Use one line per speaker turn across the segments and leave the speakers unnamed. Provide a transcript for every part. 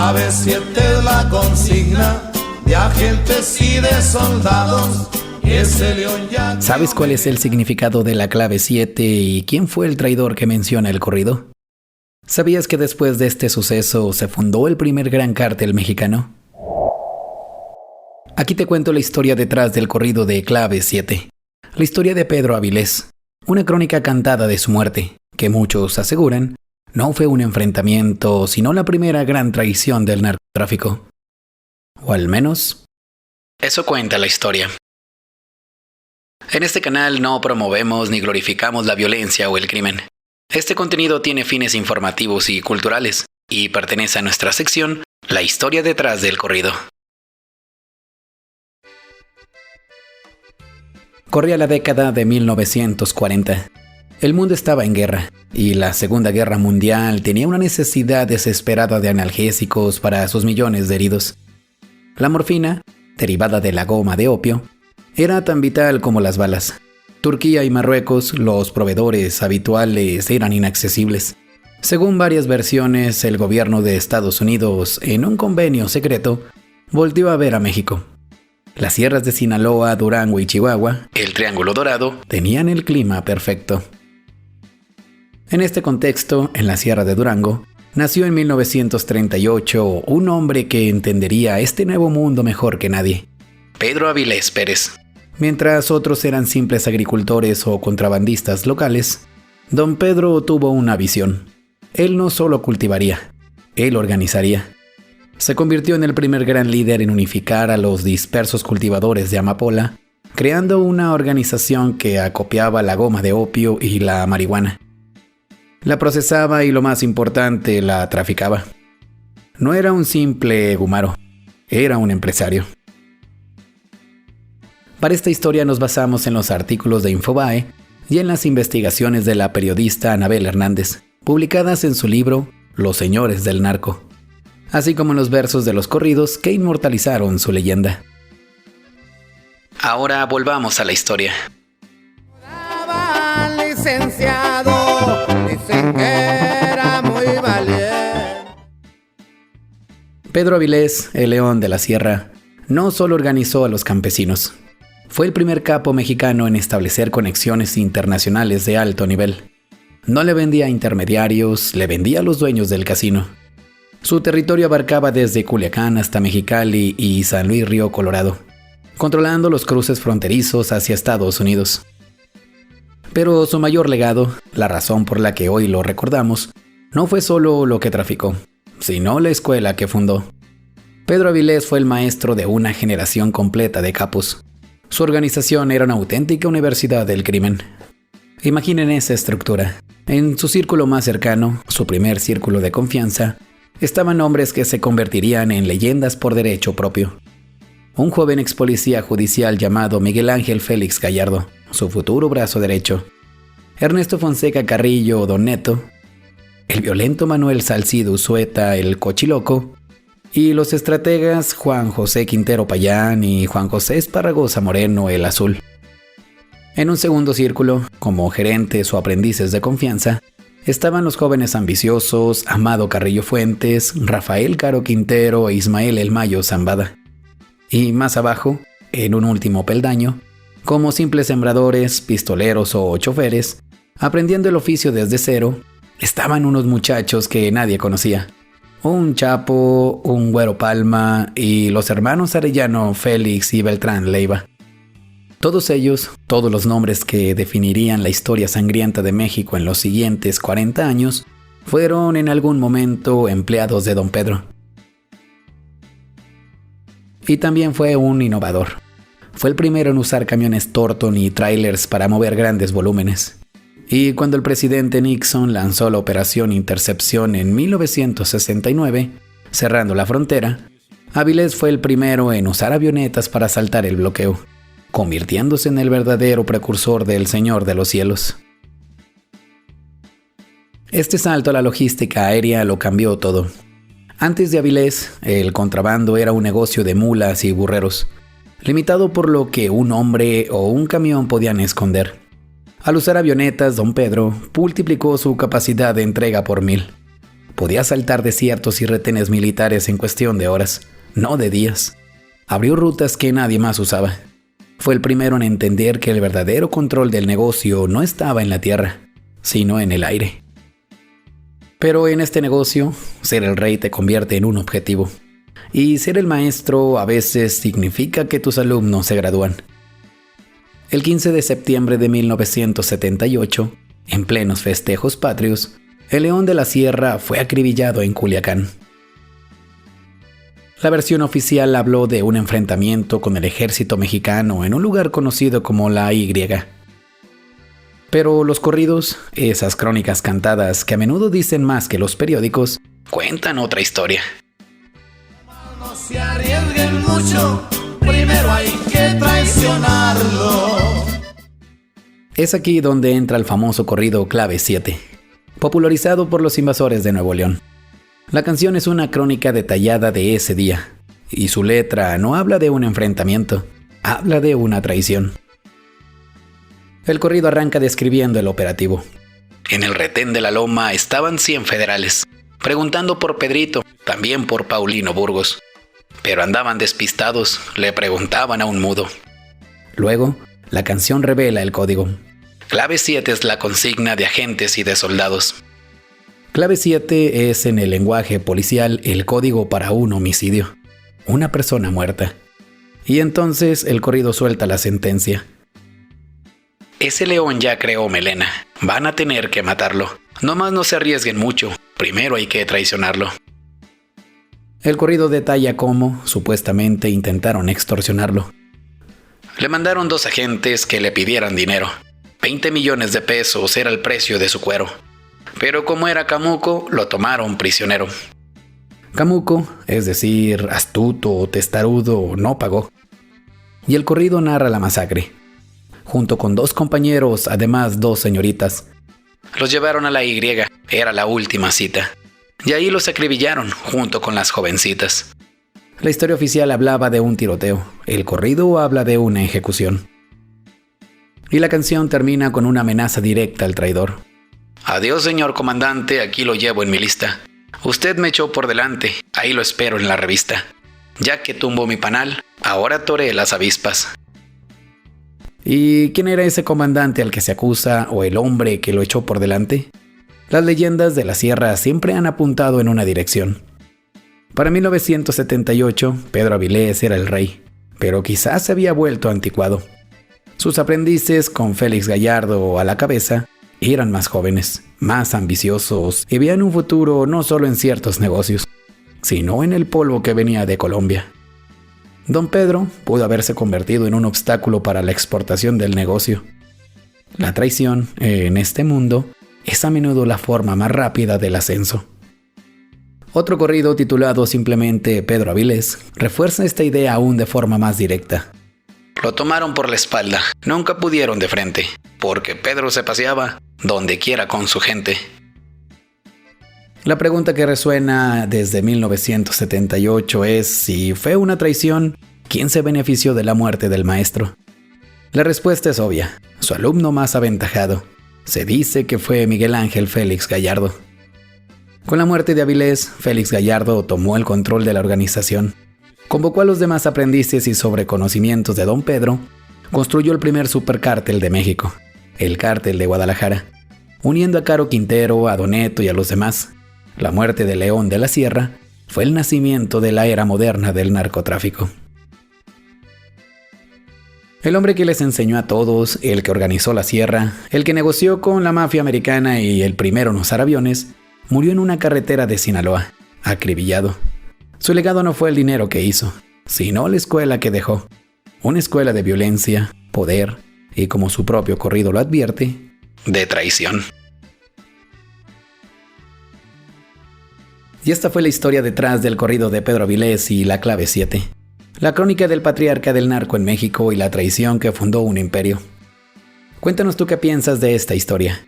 Clave 7 es la consigna de agentes y de soldados. Ese león ya...
¿Sabes cuál es el significado de la clave 7 y quién fue el traidor que menciona el corrido? ¿Sabías que después de este suceso se fundó el primer gran cártel mexicano? Aquí te cuento la historia detrás del corrido de Clave 7. La historia de Pedro Avilés, una crónica cantada de su muerte, que muchos aseguran no fue un enfrentamiento, sino la primera gran traición del narcotráfico. O al menos, eso cuenta la historia. En este canal no promovemos ni glorificamos la violencia o el crimen. Este contenido tiene fines informativos y culturales, y pertenece a nuestra sección, La historia detrás del corrido. Corría la década de 1940. El mundo estaba en guerra, y la Segunda Guerra Mundial tenía una necesidad desesperada de analgésicos para sus millones de heridos. La morfina, derivada de la goma de opio, era tan vital como las balas. Turquía y Marruecos, los proveedores habituales, eran inaccesibles. Según varias versiones, el gobierno de Estados Unidos, en un convenio secreto, volteó a ver a México. Las sierras de Sinaloa, Durango y Chihuahua, el Triángulo Dorado, tenían el clima perfecto. En este contexto, en la Sierra de Durango, nació en 1938 un hombre que entendería este nuevo mundo mejor que nadie: Pedro Avilés Pérez. Mientras otros eran simples agricultores o contrabandistas locales, don Pedro tuvo una visión. Él no solo cultivaría, él organizaría. Se convirtió en el primer gran líder en unificar a los dispersos cultivadores de amapola, creando una organización que acopiaba la goma de opio y la marihuana. La procesaba y, lo más importante, la traficaba. No era un simple gumaro, era un empresario. Para esta historia nos basamos en los artículos de Infobae y en las investigaciones de la periodista Anabel Hernández, publicadas en su libro Los Señores del Narco, así como en los versos de los corridos que inmortalizaron su leyenda. Ahora volvamos a la historia.
Licenciado, dicen que era muy valiente.
Pedro Avilés, el León de la Sierra, no solo organizó a los campesinos. Fue el primer capo mexicano en establecer conexiones internacionales de alto nivel. No le vendía a intermediarios, le vendía a los dueños del casino. Su territorio abarcaba desde Culiacán hasta Mexicali y San Luis Río Colorado, controlando los cruces fronterizos hacia Estados Unidos. Pero su mayor legado, la razón por la que hoy lo recordamos, no fue solo lo que traficó, sino la escuela que fundó. Pedro Avilés fue el maestro de una generación completa de capos. Su organización era una auténtica universidad del crimen. Imaginen esa estructura. En su círculo más cercano, su primer círculo de confianza, estaban hombres que se convertirían en leyendas por derecho propio. Un joven ex policía judicial llamado Miguel Ángel Félix Gallardo, su futuro brazo derecho. Ernesto Fonseca Carrillo, Don Neto. El violento Manuel Salcido Usueta, el Cochiloco. Y los estrategas Juan José Quintero Payán y Juan José Esparragosa Moreno, el Azul. En un segundo círculo, como gerentes o aprendices de confianza, estaban los jóvenes ambiciosos Amado Carrillo Fuentes, Rafael Caro Quintero e Ismael El Mayo Zambada. Y más abajo, en un último peldaño, como simples sembradores, pistoleros o choferes, aprendiendo el oficio desde cero, estaban unos muchachos que nadie conocía. Un Chapo, un Güero Palma y los hermanos Arellano, Félix y Beltrán Leiva. Todos ellos, todos los nombres que definirían la historia sangrienta de México en los siguientes 40 años, fueron en algún momento empleados de don Pedro. Y también fue un innovador. Fue el primero en usar camiones Torton y trailers para mover grandes volúmenes. Y cuando el presidente Nixon lanzó la Operación Intercepción en 1969, cerrando la frontera, Avilés fue el primero en usar avionetas para asaltar el bloqueo, convirtiéndose en el verdadero precursor del Señor de los Cielos. Este salto a la logística aérea lo cambió todo. Antes de Avilés, el contrabando era un negocio de mulas y burreros, limitado por lo que un hombre o un camión podían esconder. Al usar avionetas, don Pedro multiplicó su capacidad de entrega por 1000. Podía saltar desiertos y retenes militares en cuestión de horas, no de días. Abrió rutas que nadie más usaba. Fue el primero en entender que el verdadero control del negocio no estaba en la tierra, sino en el aire. Pero en este negocio, ser el rey te convierte en un objetivo. Y ser el maestro a veces significa que tus alumnos se gradúan. El 15 de septiembre de 1978, en plenos festejos patrios, el León de la Sierra fue acribillado en Culiacán. La versión oficial habló de un enfrentamiento con el ejército mexicano en un lugar conocido como la Y. Pero los corridos, esas crónicas cantadas que a menudo dicen más que los periódicos, cuentan otra historia.
No se arriesguen mucho, primero hay que traicionarlo.
Es aquí donde entra el famoso corrido Clave 7, popularizado por los invasores de Nuevo León. La canción es una crónica detallada de ese día, y su letra no habla de un enfrentamiento, habla de una traición. El corrido arranca describiendo el operativo. En el retén de la Loma estaban 100 federales, preguntando por Pedrito, también por Paulino Burgos. Pero andaban despistados, le preguntaban a un mudo. Luego, la canción revela el código. Clave 7 es la consigna de agentes y de soldados. Clave 7 es, en el lenguaje policial, el código para un homicidio, una persona muerta. Y entonces el corrido suelta la sentencia. Ese león ya creó melena, van a tener que matarlo. Nomás no se arriesguen mucho, primero hay que traicionarlo. El corrido detalla cómo, supuestamente, intentaron extorsionarlo. Le mandaron 2 agentes que le pidieran dinero. 20 millones de pesos era el precio de su cuero. Pero como era camuco, lo tomaron prisionero. Camuco, es decir, astuto o testarudo, no pagó. Y el corrido narra la masacre. Junto con 2 compañeros, además 2 señoritas. Los llevaron a la Y, era la última cita. Y ahí los acribillaron, junto con las jovencitas. La historia oficial hablaba de un tiroteo, el corrido habla de una ejecución. Y la canción termina con una amenaza directa al traidor. Adiós, señor comandante, aquí lo llevo en mi lista. Usted me echó por delante, ahí lo espero en la revista. Ya que tumbó mi panal, ahora toré las avispas. ¿Y quién era ese comandante al que se acusa o el hombre que lo echó por delante? Las leyendas de la sierra siempre han apuntado en una dirección. Para 1978, Pedro Avilés era el rey, pero quizás se había vuelto anticuado. Sus aprendices, con Félix Gallardo a la cabeza, eran más jóvenes, más ambiciosos y veían un futuro no solo en ciertos negocios, sino en el polvo que venía de Colombia. Don Pedro pudo haberse convertido en un obstáculo para la exportación del negocio. La traición, en este mundo, es a menudo la forma más rápida del ascenso. Otro corrido titulado simplemente Pedro Avilés refuerza esta idea aún de forma más directa. Lo tomaron por la espalda, nunca pudieron de frente, porque Pedro se paseaba donde quiera con su gente. La pregunta que resuena desde 1978 es si fue una traición, ¿quién se benefició de la muerte del maestro? La respuesta es obvia, su alumno más aventajado. Se dice que fue Miguel Ángel Félix Gallardo. Con la muerte de Avilés, Félix Gallardo tomó el control de la organización. Convocó a los demás aprendices y sobre conocimientos de Don Pedro, construyó el primer supercártel de México, el Cártel de Guadalajara, uniendo a Caro Quintero, a Don Neto y a los demás. La muerte de León de la Sierra fue el nacimiento de la era moderna del narcotráfico. El hombre que les enseñó a todos, el que organizó la sierra, el que negoció con la mafia americana y el primero en usar aviones, murió en una carretera de Sinaloa, acribillado. Su legado no fue el dinero que hizo, sino la escuela que dejó. Una escuela de violencia, poder y, como su propio corrido lo advierte, de traición. Y esta fue la historia detrás del corrido de Pedro Avilés y la Clave 7. La crónica del patriarca del narco en México y la traición que fundó un imperio. Cuéntanos tú qué piensas de esta historia.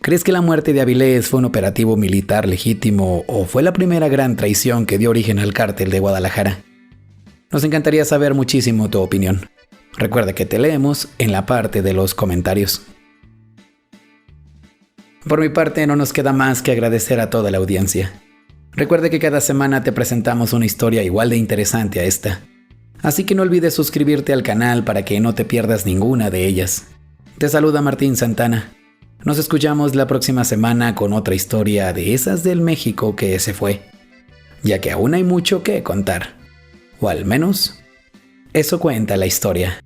¿Crees que la muerte de Avilés fue un operativo militar legítimo o fue la primera gran traición que dio origen al cártel de Guadalajara? Nos encantaría saber muchísimo tu opinión. Recuerda que te leemos en la parte de los comentarios. Por mi parte, no nos queda más que agradecer a toda la audiencia. Recuerde que cada semana te presentamos una historia igual de interesante a esta. Así que no olvides suscribirte al canal para que no te pierdas ninguna de ellas. Te saluda Martín Santana. Nos escuchamos la próxima semana con otra historia de esas del México que se fue, ya que aún hay mucho que contar. O al menos, eso cuenta la historia.